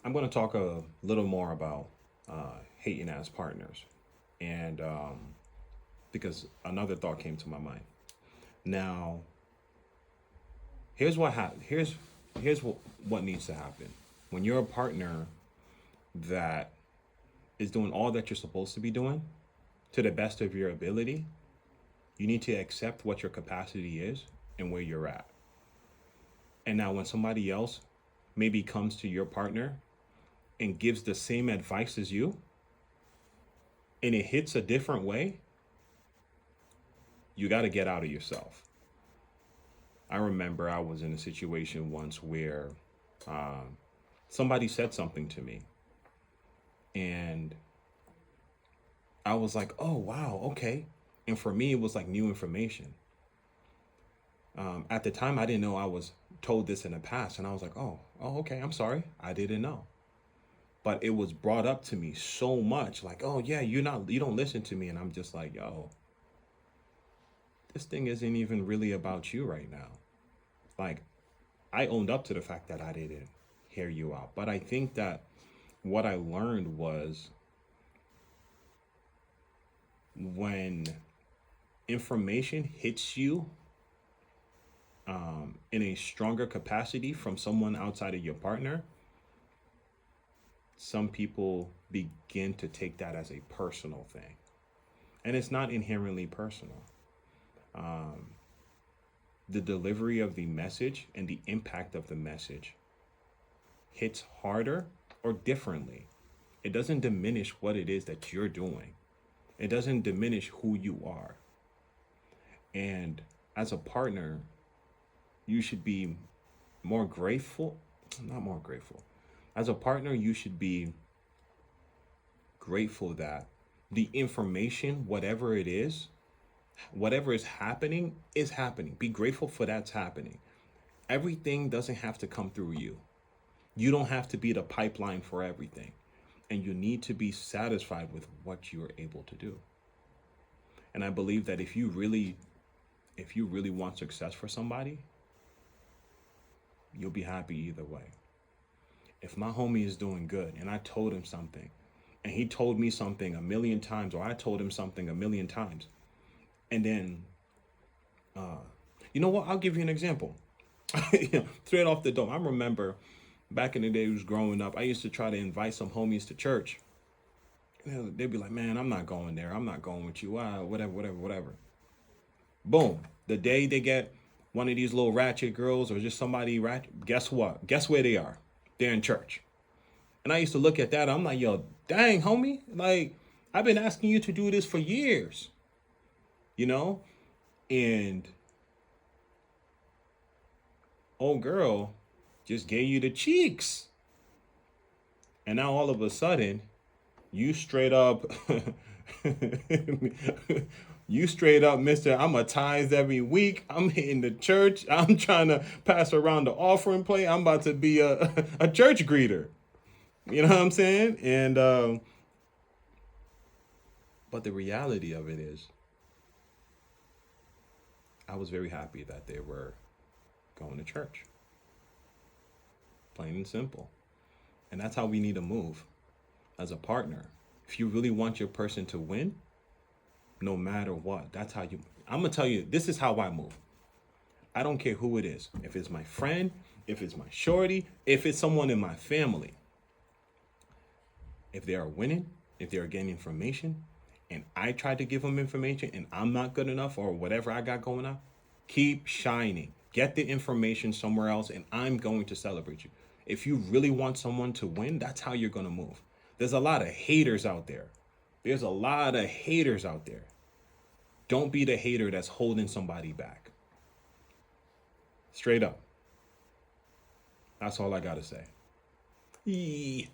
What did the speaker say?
I'm going to talk a little more about hating as partners, and because another thought came to my mind. Now, here's what here's what needs to happen when you're a partner that is doing all that you're supposed to be doing to the best of your ability. You need to accept what your capacity is and where you're at. And now, when somebody else maybe comes to your partner and gives the same advice as you, and it hits a different way, you got to get out of yourself. I remember I was in a situation once where um, somebody said something to me, and I was like, oh, wow, okay. And for me, it was like new information. At the time, I didn't know I was told this in the past, and I was like, oh, okay, I'm sorry. I didn't know. But it was brought up to me so much, like, oh, yeah, you don't listen to me. And I'm just like, yo, this thing isn't even really about you right now. Like, I owned up to the fact that I didn't hear you out. But I think that what I learned was when information hits you in a stronger capacity from someone outside of your partner, some people begin to take that as a personal thing. And it's not inherently personal. The delivery of the message and the impact of the message hits harder or differently. It doesn't diminish what it is that you're doing, it doesn't diminish who you are. And as a partner, you should be more grateful, not more grateful. As a partner, you should be grateful that the information, whatever is happening. Be grateful for that's happening. Everything doesn't have to come through you. You don't have to be the pipeline for everything. And you need to be satisfied with what you're able to do. And I believe that if you really want success for somebody, you'll be happy either way. If my homie is doing good and I told him something and he told me something a million times or I told him something a million times, and then you know what? I'll give you an example. Straight off the dome. I remember back in the day, I was growing up. I used to try to invite some homies to church. They'd be like, "Man, I'm not going there. I'm not going with you. Whatever, whatever, whatever." Boom. The day they get one of these little ratchet girls or just somebody ratchet, guess what? Guess where they are? They're in church. And I used to look at that. I'm like, yo, dang, homie. Like, I've been asking you to do this for years, you know? And old girl just gave you the cheeks. And now all of a sudden, you straight up, you straight up, Mister. I'm a tithes every week. I'm hitting the church. I'm trying to pass around the offering plate. I'm about to be a church greeter. You know what I'm saying? And but the reality of it is, I was very happy that they were going to church, plain and simple. And that's how we need to move as a partner. If you really want your person to win, no matter what, that's how you. I'm gonna tell you, this is how I move. I don't care who it is. If it's my friend, if it's my shorty, if it's someone in my family, if they are winning, if they are getting information, and I try to give them information and I'm not good enough or whatever I got going on, keep shining. Get the information somewhere else and I'm going to celebrate you. If you really want someone to win, that's how you're going to move. There's a lot of haters out there. There's a lot of haters out there. Don't be the hater that's holding somebody back. Straight up. That's all I got to say. Yee.